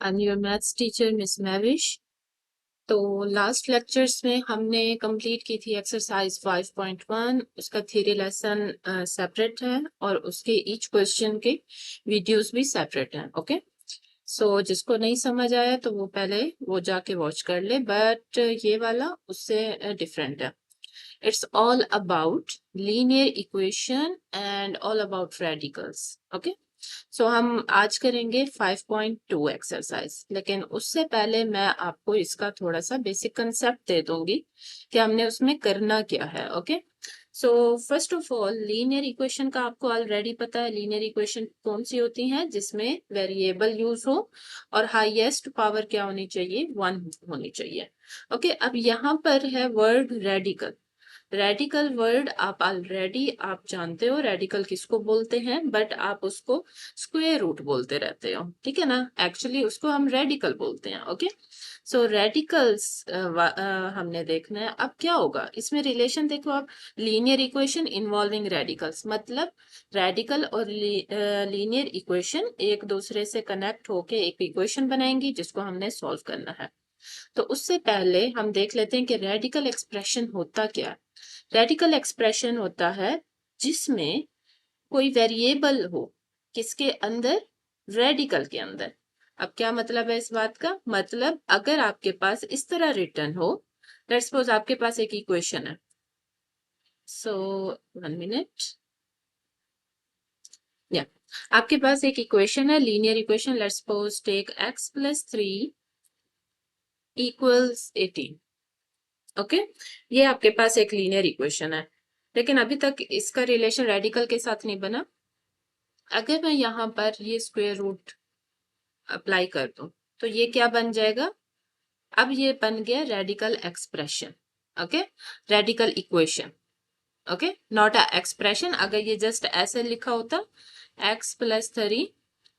I am your maths teacher miss Mahvish. तो last lectures में हमने कंप्लीट की थी एक्सरसाइज 5.1। उसका थ्योरी लेसन सेपरेट है और उसके ईच क्वेश्चन के वीडियोस भी सेपरेट हैं। ओके, सो जिसको नहीं समझ आया तो वो पहले वो जाके वॉच कर ले, बट ये वाला उससे डिफरेंट है। It's all about linear equation and all about radicals. Okay, so हम आज करेंगे 5.2 एक्सरसाइज, लेकिन उससे पहले मैं आपको इसका थोड़ा सा बेसिक कंसेप्ट दे दूंगी कि हमने उसमें करना क्या है। Okay, so first of all linear equation का आपको ऑलरेडी पता है। लीनियर इक्वेशन कौन सी होती है? जिसमें वेरिएबल यूज हो और हाईएस्ट पावर क्या होनी चाहिए? 1 होनी चाहिए। ओके, अब यहाँ पर है वर्ड रेडिकल। रेडिकल वर्ड आप ऑलरेडी आप जानते हो रेडिकल किसको बोलते हैं, बट आप उसको स्क्वायर रूट बोलते रहते हो, ठीक है ना। एक्चुअली उसको हम रेडिकल बोलते हैं। ओके, सो रेडिकल्स हमने देखना है। अब क्या होगा इसमें रिलेशन? देखो आप, लीनियर इक्वेशन इन्वॉल्विंग रेडिकल्स, मतलब रेडिकल और लीनियर इक्वेशन एक दूसरे से कनेक्ट होके एक इक्वेशन बनाएंगी जिसको हमने सॉल्व करना है। तो उससे पहले हम देख लेते हैं कि रेडिकल एक्सप्रेशन होता क्या है। रेडिकल एक्सप्रेशन होता है जिसमें कोई वेरिएबल हो, किसके अंदर? रेडिकल के अंदर। अब क्या मतलब है इस बात का? मतलब अगर आपके पास इस तरह रिटर्न हो, लेट्स सपोज आपके पास एक इक्वेशन है। सो 1 मिनट, या आपके पास एक इक्वेशन है, linear equation. Let's suppose take x + 3 = 18। Okay, ये आपके पास एक लीनियर इक्वेशन है, लेकिन अभी तक इसका रिलेशन रेडिकल के साथ नहीं बना। अगर मैं यहाँ पर ये स्क्वायर रूट अप्लाई कर दूं तो ये क्या बन जाएगा? अब ये बन गया radical expression. Okay, radical equation. Okay, not a expression. अगर ये जस्ट ऐसे लिखा होता x + 3,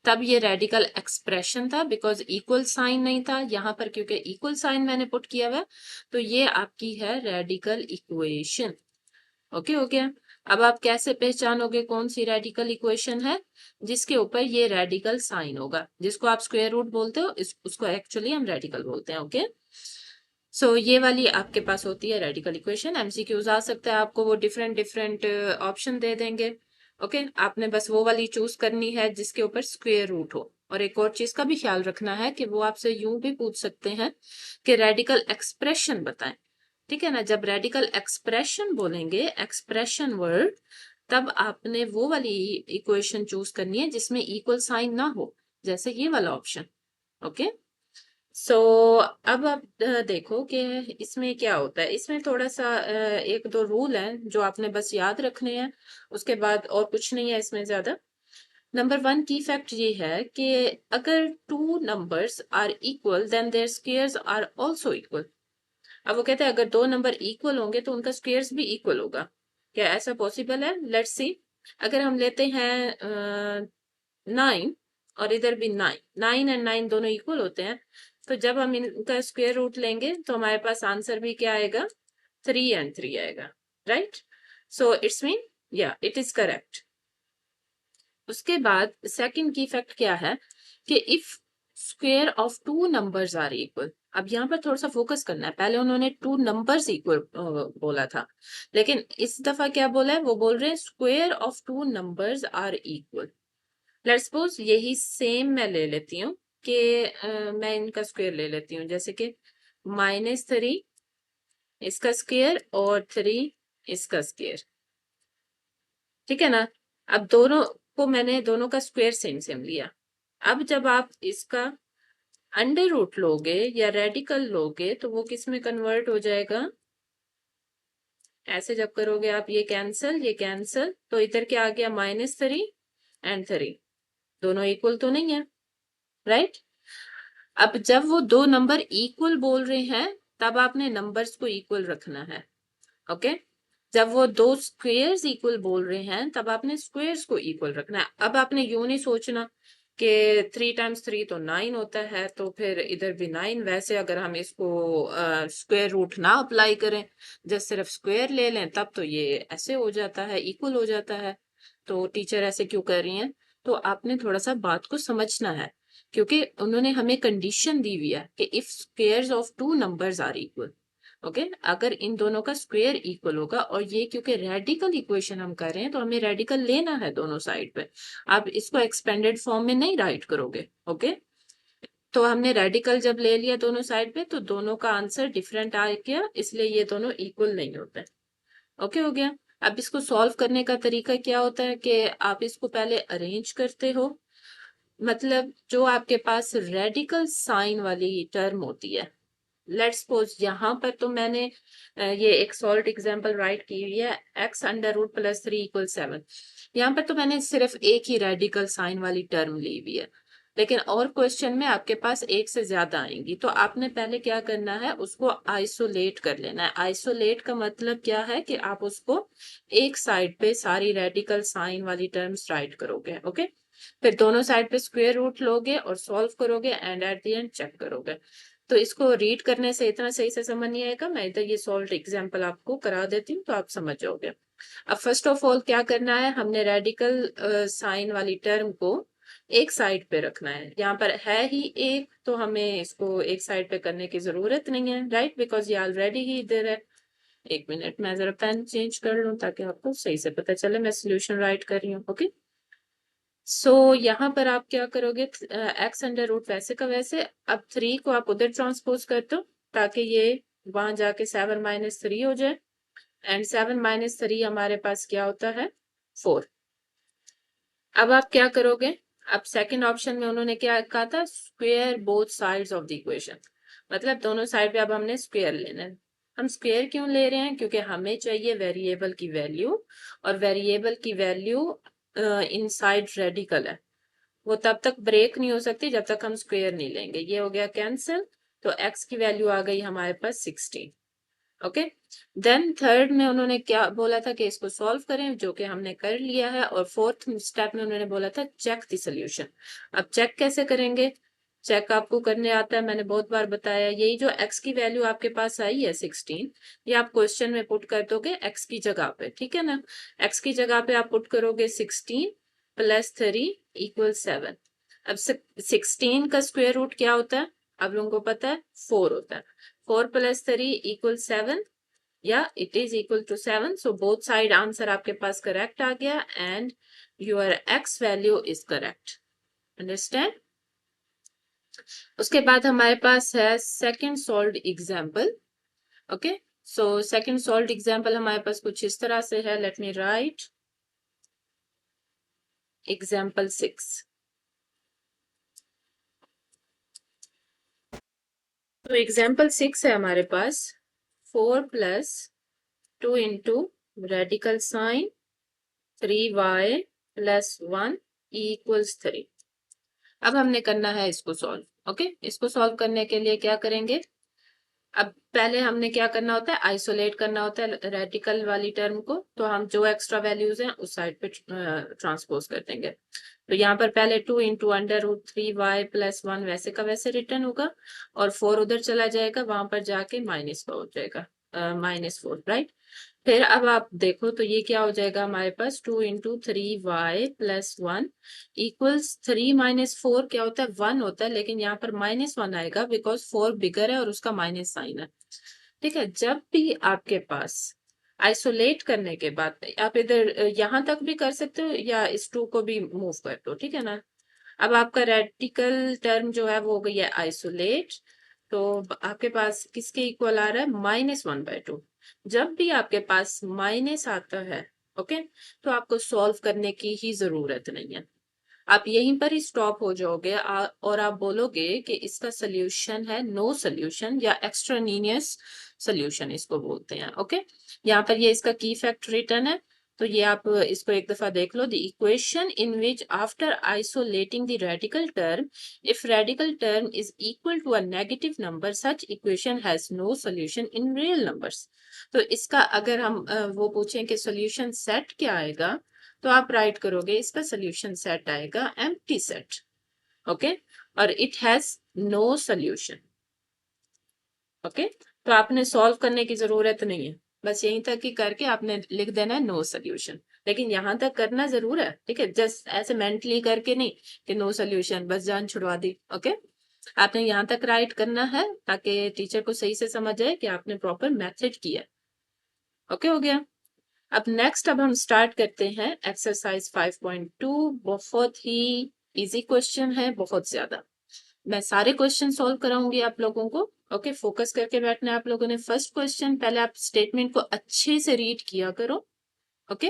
तब ये रेडिकल एक्सप्रेशन था, बिकॉज इक्वल साइन नहीं था यहाँ पर, क्योंकि इक्वल साइन मैंने पुट किया हुआ। तो ये आपकी है रेडिकल इक्वेशन। ओके, हो गया। अब आप कैसे पहचानोगे कौन सी रेडिकल इक्वेशन है? जिसके ऊपर ये रेडिकल साइन होगा, जिसको आप स्क्वायर रूट बोलते हो, उसको एक्चुअली हम रेडिकल बोलते हैं। ओके, सो ये वाली आपके पास होती है रेडिकल इक्वेशन। एमसीक्यूज आ सकता है आपको, वो डिफरेंट डिफरेंट ऑप्शन दे देंगे। ओके, आपने बस वो वाली चूज करनी है जिसके ऊपर स्क्वायर रूट हो। और एक और चीज का भी ख्याल रखना है कि वो आपसे यूं भी पूछ सकते हैं कि रेडिकल एक्सप्रेशन बताएं, ठीक है ना। जब रेडिकल एक्सप्रेशन बोलेंगे, एक्सप्रेशन वर्ड, तब आपने वो वाली इक्वेशन चूज करनी है जिसमें इक्वल साइन ना हो, जैसे ये वाला ऑप्शन। ओके, सो अब आप देखो कि इसमें क्या होता है। इसमें थोड़ा सा एक दो रूल हैं जो आपने बस याद रखने हैं, उसके बाद और कुछ नहीं है इसमें ज्यादा। नंबर 1 की फैक्ट ये है कि अगर two numbers are equal then their squares are also equal. अब वो कहते हैं अगर दो नंबर इक्वल होंगे तो उनका स्क्वायर्स भी इक्वल होगा। क्या ऐसा पॉसिबल है? Let's see. अगर हम लेते हैं 9 और इधर भी 9, 9 एंड 9 दोनों इक्वल होते हैं, तो जब हम इनका स्क्वायर रूट लेंगे तो हमारे पास आंसर भी क्या आएगा? 3 एंड 3 आएगा, राइट। सो इट्स मीन या इट इज करेक्ट। उसके बाद सेकंड की फैक्ट क्या है कि if square of two numbers are equal. अब यहाँ पर थोड़ा सा फोकस करना है। पहले उन्होंने टू नंबर्स इक्वल बोला था, लेकिन इस दफा क्या बोला है? वो बोल रहे हैं square of two numbers are equal. Let's suppose यही सेम मैं ले लेती हूँ कि मैं इनका स्क्वायर ले लेती हूँ, जैसे कि -3 इसका स्क्वायर और 3 इसका स्क्वायर, ठीक है ना। अब दोनों को मैंने दोनों का स्क्वायर सेम सेम लिया। अब जब आप इसका अंडर रूट लोगे या रेडिकल लोगे तो वो किस में कन्वर्ट हो जाएगा? ऐसे जब करोगे आप, ये कैंसल, तो इधर क्या आ गया? -3 एंड 3 दोनों इक्वल तो नहीं है, राइट। अब जब वो दो नंबर इक्वल बोल रहे हैं तब आपने नंबर्स को इक्वल रखना है। ओके, जब वो दो स्क्वेयर्स इक्वल बोल रहे हैं तब आपने स्क्वेयर्स को इक्वल रखना है। अब आपने यूं नहीं सोचना कि 3 × 3 तो 9 होता है, तो फिर इधर भी 9। वैसे अगर हम इसको स्क्वायर रूट ना अप्लाई करें, जब सिर्फ स्क्वायर ले लें, तब तो ये ऐसे हो जाता है, इक्वल हो जाता है। तो टीचर ऐसे क्यों कर रही हैं? तो आपने थोड़ा सा बात को समझना है क्योंकि उन्होंने हमें कंडीशन दी हुई है कि if squares of two numbers are equal, okay, अगर इन दोनों का स्क्वायर इक्वल होगा, और ये क्योंकि रेडिकल इक्वेशन हम कर रहे हैं तो हमें रेडिकल लेना है दोनों साइड पे, आप इसको एक्सपेंडेड फॉर्म में नहीं राइट करोगे, ओके। तो हमने रेडिकल जब ले लिया दोनों साइड पे तो दोनों का आंसर डिफरेंट आ गया, इसलिए ये दोनों इक्वल नहीं होते, ओके हो गया। अब इसको सॉल्व करने का तरीका क्या होता है कि आप इसको पहले अरेंज करते हो, मतलब जो आपके पास रेडिकल साइन वाली टर्म होती है, लेट्स सपोज यहाँ पर तो मैंने ये एक सॉल्व एग्जांपल राइट की हुई है, x under root plus 3 equal 7। यहाँ पर तो मैंने सिर्फ एक ही रेडिकल साइन वाली टर्म ली हुई है, लेकिन और क्वेश्चन में आपके पास एक से ज्यादा आएंगी, तो आपने पहले क्या करना है, उसको आइसोलेट कर लेना है। आइसोलेट का मतलब क्या है कि आप उसको एक साइड पे सारी रेडिकल साइन वाली टर्म्स राइट करोगे, ओके। फिर दोनों साइड पे स्क्वायर रूट लोगे और सॉल्व करोगे and at the end check करोगे। तो इसको रीड करने से इतना सही से समझ नहीं आएगा, मैं इधर ये सॉल्व एग्जांपल आपको करा देती हूँ तो आप समझ जाओगे। अब फर्स्ट ऑफ ऑल क्या करना है, हमने रेडिकल साइन वाली टर्म को एक साइड पे रखना है। यहाँ पर है ही एक, तो हमें इसको एक साइड पे करने की जरूरत नहीं है, राइट, बिकॉज ये ऑलरेडी ही इधर है। एक मिनट, मैं जरा पेन चेंज कर लूं ताकि आपको सही से पता चले मैं सोल्यूशन राइट कर रही हूँ, ओके। सो यहाँ पर आप क्या करोगे, एक्स अंडर रूट वैसे का वैसे, अब 3 को आप उधर ट्रांसपोज कर दो ताकि ये वहां जाके 7 - 3 हो जाए, एंड 7 - 3 हमारे पास क्या होता है, 4। अब आप क्या करोगे, अब सेकंड ऑप्शन में उन्होंने क्या कहा था, square both sides of the equation, मतलब दोनों साइड पे अब हमने स्क्वेयर लेना है। हम स्क्वेयर क्यों ले रहे हैं, क्योंकि हमें चाहिए वेरिएबल की वैल्यू, और वेरिएबल की वैल्यू इनसाइड रेडिकल है, वो तब तक ब्रेक नहीं हो सकती जब तक हम स्क्वेयर नहीं लेंगे। ये हो गया कैंसिल, तो x की वैल्यू आ गई हमारे पास 16, ओके। देन थर्ड में उन्होंने क्या बोला था कि इसको सॉल्व करें, जो कि हमने कर लिया है, और फोर्थ स्टेप में उन्होंने बोला था चेक द सोल्यूशन। अब चेक कैसे करेंगे, चेक आपको करने आता है, मैंने बहुत बार बताया, यही जो x की वैल्यू आपके पास आई है 16, ये आप क्वेश्चन में पुट कर दोगे x की जगह पे, ठीक है ना। x की जगह पे आप पुट करोगे 16 + 3 = 7। अब 16 का स्क्वायर रूट क्या होता है, आप लोगों को पता है 4 होता है। 4 + 3 = 7, या it is equal to 7, so both side answer आपके पास करेक्ट आ गया, and your x value is correct, understand. उसके बाद हमारे पास है second solved example, okay. So second solved example हमारे पास कुछ इस तरह से है, लेट मी राइट एग्जांपल 6। तो एग्जांपल 6 है हमारे पास, 4 + 2 * रेडिकल साइन 3y + 1 = 3। अब हमने करना है इसको सॉल्व, ओके। इसको सॉल्व करने के लिए क्या करेंगे, अब पहले हमने क्या करना होता है, आइसोलेट करना होता है रेडिकल वाली टर्म को, तो हम जो एक्स्ट्रा वैल्यूज हैं उस साइड पे ट्रांसपोज कर देंगे। तो यहाँ पर पहले 2 * √3y + 1 वैसे का वैसे रिटर्न होगा, और 4 उधर चला जाएगा, वहां पर जाके माइनस का हो जाएगा, -4, राइट। फिर अब आप देखो तो ये क्या हो जाएगा हमारे पास, 2 * 3y + 1 = 3 - 4 क्या होता है, 1 होता है, लेकिन यहाँ पर -1 आएगा बिकॉज 4 बिगर है और उसका माइनस साइन है, ठीक है। जब भी आपके पास आइसोलेट करने के बाद आप इधर यहाँ तक भी कर सकते हो, या इस 2 को भी मूव कर दो, ठीक है ना। अब आपका रेडिकल टर्म जो है वो हो गई है आइसोलेट, तो आपके पास किसके इक्वल आ रहा है, -1/2। जब भी आपके पास माइनस आता है, ओके, तो आपको सॉल्व करने की ही जरूरत नहीं है, आप यहीं पर ही स्टॉप हो जाओगे, और आप बोलोगे कि इसका सोल्यूशन है नो सोल्यूशन, या एक्स्ट्रानीनियस सोल्यूशन इसको बोलते हैं, ओके। यहाँ पर ये इसका की फैक्ट रिटर्न है, तो ये आप इसको एक दफा देख लो, the equation in which after isolating the radical term, if radical term is equal to a negative number, such equation has no solution in real numbers. तो इसका अगर हम वो पूछें कि सोल्यूशन सेट क्या आएगा, तो आप राइट करोगे इसका सोल्यूशन सेट आएगा एम्प्टी सेट, ओके, और it has no solution, okay. तो आपने सॉल्व करने की जरूरत नहीं है, बस यहीं तक ही करके आपने लिख देना है नो सोल्यूशन। लेकिन यहाँ तक करना जरूर है, ठीक है, जस्ट ऐसे मेंटली करके नहीं कि नो सोल्यूशन बस जान छुड़वा दी। ओके, आपने यहाँ तक राइट करना है ताकि टीचर को सही से समझ आए कि आपने प्रॉपर मेथड किया। ओके, हो गया। अब नेक्स्ट अब हम स्टार्ट करते हैं एक्सरसाइज 5.2। बहुत ही इजी क्वेश्चन है, बहुत ज्यादा। मैं सारे क्वेश्चन सॉल्व कराऊंगी आप लोगों को। ओके, फोकस करके बैठना है आप लोगों ने। फर्स्ट क्वेश्चन, पहले आप स्टेटमेंट को अच्छे से रीड किया करो। ओके,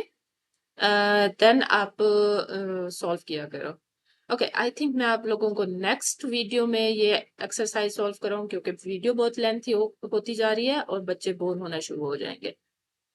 देन आप सॉल्व किया करो। ओके, आई थिंक मैं आप लोगों को नेक्स्ट वीडियो में ये एक्सरसाइज सॉल्व कराऊं, क्योंकि वीडियो बहुत लेंथी होती जा रही है और बच्चे बोर होना शुरू हो जाएंगे।